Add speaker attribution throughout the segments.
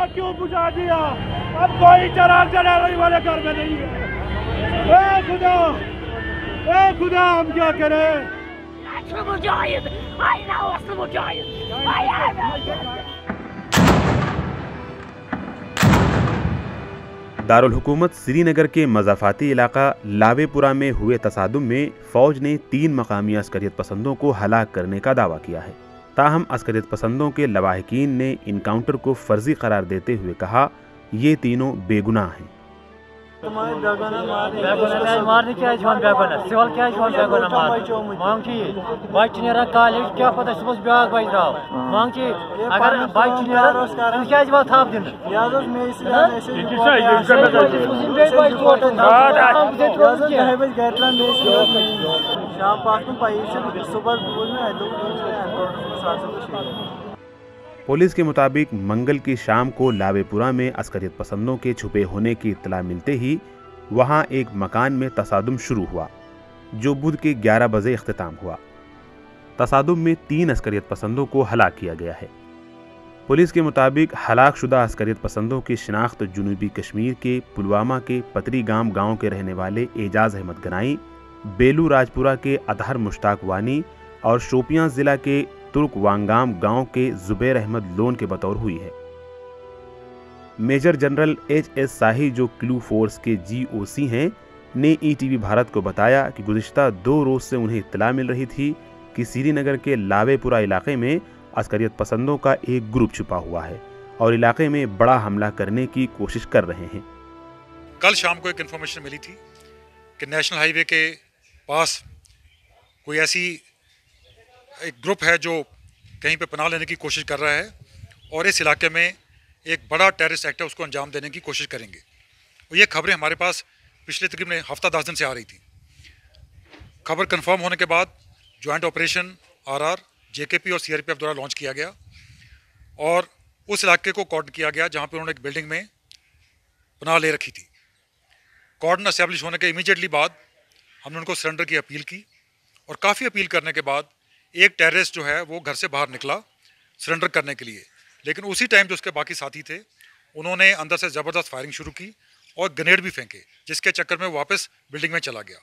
Speaker 1: क्यों बुझा दिया? अब कोई चराग जलाने वाले घर में नहीं है। ए खुदा हम क्या करें?
Speaker 2: दारुल हुकूमत श्रीनगर के मज़ाफ़ाती इलाका लावेपुरा में हुए तसादुम में फ़ौज ने 3 मकामी अस्करियत पसंदों को हलाक करने का दावा किया है। ताहम अस्करियत पसंदों के लवाहिकीन ने इनकाउंटर को फर्जी करार देते हुए कहा ये तीनों बेगुनाह हैं।
Speaker 3: मारने क्या सिवल क्या मांग बच्चे ना कॉलेज क्या पता सुबह ब्याह बच रहा मांग अगर बच्चे क्या थाप दिन
Speaker 4: शाम सुबह
Speaker 2: पुलिस के मुताबिक मंगल की शाम को लावेपुरा में अस्करियत पसंदों के छुपे होने की इत्तला मिलते ही वहां एक मकान में तसादुम शुरू हुआ, जो बुध के 11 बजे इख्तिताम हुआ। तसादुम में 3 अस्करियत पसंदों को हलाक किया गया है। पुलिस के मुताबिक हलाक शुदा अस्करियत पसंदों की शिनाख्त जनूबी कश्मीर के पुलवामा के पतरीगाम गांव के रहने वाले एजाज अहमद गनाई, बेलू राजपुरा के अतहर मुश्ताक वानी और शोपियां जिला के तुर्क वांगाम गांव के जुबैर अहमद लोन के बतौर हुई है। Major general H.S. शाही, जो क्लू फोर्स के GOC हैं, ने ETV भारत को बताया कि गुज़िश्ता 2 रोज से उन्हें इत्तला मिल रही थी कि श्रीनगर के लावेपुरा इलाके में अस्करियत पसंदों का एक ग्रुप छुपा हुआ है और इलाके में बड़ा हमला करने की कोशिश कर रहे हैं।
Speaker 5: कल शाम को एक इन्फॉर्मेशन मिली थी कि नेशनल हाईवे के पास कोई ऐसी एक ग्रुप है जो कहीं पे पनाह लेने की कोशिश कर रहा है और इस इलाके में एक बड़ा टेररिस्ट एक्ट है उसको अंजाम देने की कोशिश करेंगे। और ये खबरें हमारे पास पिछले तकरीबन हफ्ता 10 दिन से आ रही थी। खबर कंफर्म होने के बाद जॉइंट ऑपरेशन RR, JKP और CRPF द्वारा लॉन्च किया गया और उस इलाके को कॉर्डन किया गया जहाँ पर उन्होंने एक बिल्डिंग में पनाह ले रखी थी। कॉर्डन एस्टेब्लिश होने के इमीडिएटली बाद हमने उनको सरेंडर की अपील की और काफ़ी अपील करने के बाद एक टेररिस्ट जो है वो घर से बाहर निकला सरेंडर करने के लिए, लेकिन उसी टाइम जो उसके बाकी साथी थे उन्होंने अंदर से ज़बरदस्त फायरिंग शुरू की और ग्रेनेड भी फेंके, जिसके चक्कर में वापस बिल्डिंग में चला गया।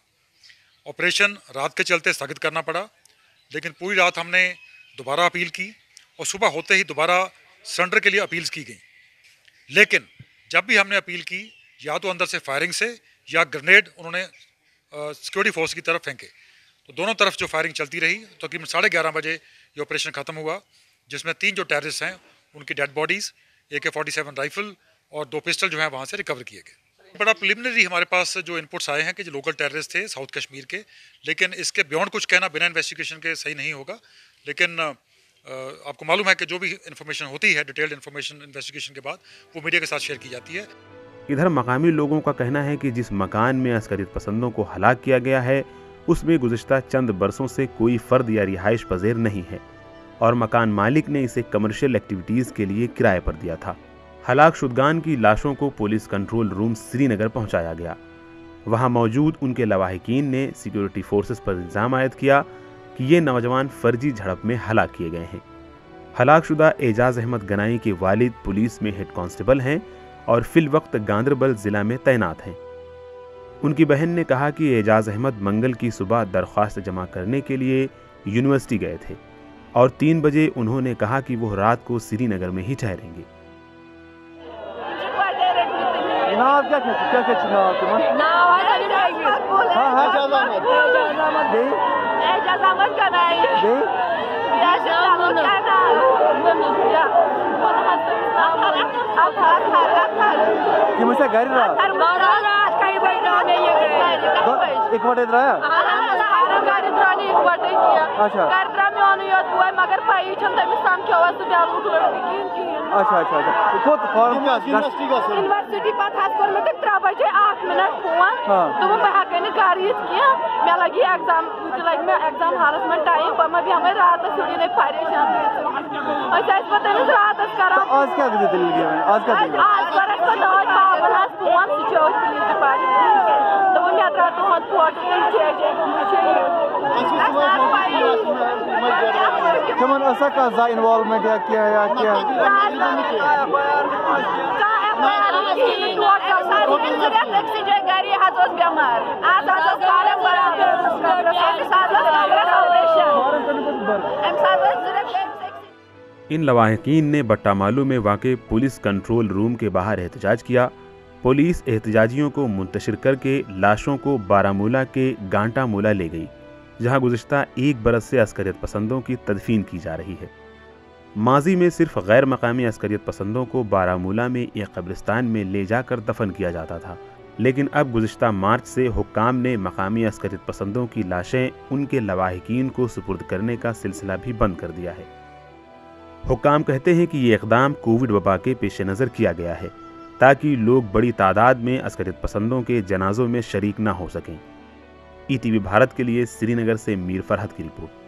Speaker 5: ऑपरेशन रात के चलते स्थगित करना पड़ा, लेकिन पूरी रात हमने दोबारा अपील की और सुबह होते ही दोबारा सरेंडर के लिए अपील्स की गई। लेकिन जब भी हमने अपील की या तो अंदर से फायरिंग से या ग्रेनेड उन्होंने सिक्योरिटी फोर्स की तरफ फेंके, तो दोनों तरफ जो फायरिंग चलती रही। तो तकरीबन 11:30 बजे ये ऑपरेशन ख़त्म हुआ, जिसमें 3 जो टेररिस्ट हैं उनकी डेड बॉडीज़, AK-47 राइफल और 2 पिस्टल जो हैं वहाँ से रिकवर किए गए। बड़ा प्रिलिमिनरी हमारे पास जो इनपुट्स आए हैं कि जो लोकल टेररिस्ट थे साउथ कश्मीर के, लेकिन इसके बियॉन्ड कुछ कहना बिना इन्वेस्टिगेशन के सही नहीं होगा। लेकिन आपको मालूम है कि जो भी इन्फॉर्मेशन होती है डिटेल्ड इन्फॉर्मेशन इन्वेस्टिगेशन के बाद वो मीडिया के साथ शेयर की जाती है।
Speaker 2: इधर मकामी लोगों का कहना है कि जिस मकान में अस्करियत पसंदों को हलाक किया गया है उसमें गुज़िश्ता चंद बरसों से कोई फ़र्द या रिहाइश पज़ीर नहीं है और मकान मालिक ने इसे कमर्शियल एक्टिविटीज़ के लिए किराए पर दिया था। हलाक शुदगान की लाशों को पुलिस कंट्रोल रूम श्रीनगर पहुंचाया गया। वहां मौजूद उनके लवाहिकीन ने सिक्योरिटी फोर्सेस पर इल्ज़ाम आयद किया कि ये नौजवान फर्जी झड़प में हलाक किए गए हैं। हलाक शुदा एजाज अहमद गनाई के वालिद पुलिस में हेड कांस्टेबल हैं और फिल वक्त गांदरबल ज़िला में तैनात हैं। उनकी बहन ने कहा कि एजाज अहमद मंगल की सुबह दरख्वास्त जमा करने के लिए यूनिवर्सिटी गए थे और 3 बजे उन्होंने कहा कि वो रात को श्रीनगर में ही ठहरेंगे।
Speaker 6: यूनिवर्सिटी पता कर 3 बजे 8 मिनट फोन तो मैं हक घर किया मैं लगी एग्जाम लग मैं एग्जाम हालस में टाइम पर मैं हमें रात सुड़ी नहीं परेशान पता रात कर आज क्या आज पर फोन तो मैं 15 दुहन फोटो
Speaker 4: تمن ٲسا کانٛہہ زانٛہہ اِنوالومٮ۪نٛٹ یا کینٛہہ یا
Speaker 2: ان لواحقین نے بٹہ مالو میں واقع پولیس کنٹرول روم کے باہر احتجاج کیا۔ پولیس احتجاجیوں کو منتشر کر کے لاشوں کو بارامولہ کے گانٹا مولا لے گئی، جہاں گزشتہ 1 برس سے عسکریت پسندوں کی تدفین کی جا رہی ہے۔ ماضی میں صرف غیر مقامی عسکریت پسندوں کو بارامولہ میں ایک قبرستان میں لے جا کر دفن کیا جاتا تھا، لیکن اب گزشتہ مارچ سے حکام نے مقامی عسکریت پسندوں کی لاشیں ان کے لواحقین کو سپرد کرنے کا سلسلہ بھی بند کر دیا ہے۔ حکام کہتے ہیں کہ یہ اقدام کووڈ وبا کے پیش نظر کیا گیا ہے تاکہ لوگ بڑی تعداد میں عسکریت پسندوں کے جنازوں میں شریک نہ ہو سکیں۔ ETV بھارت کے لیے سری نگر سے میر فرحت کی رپورٹ۔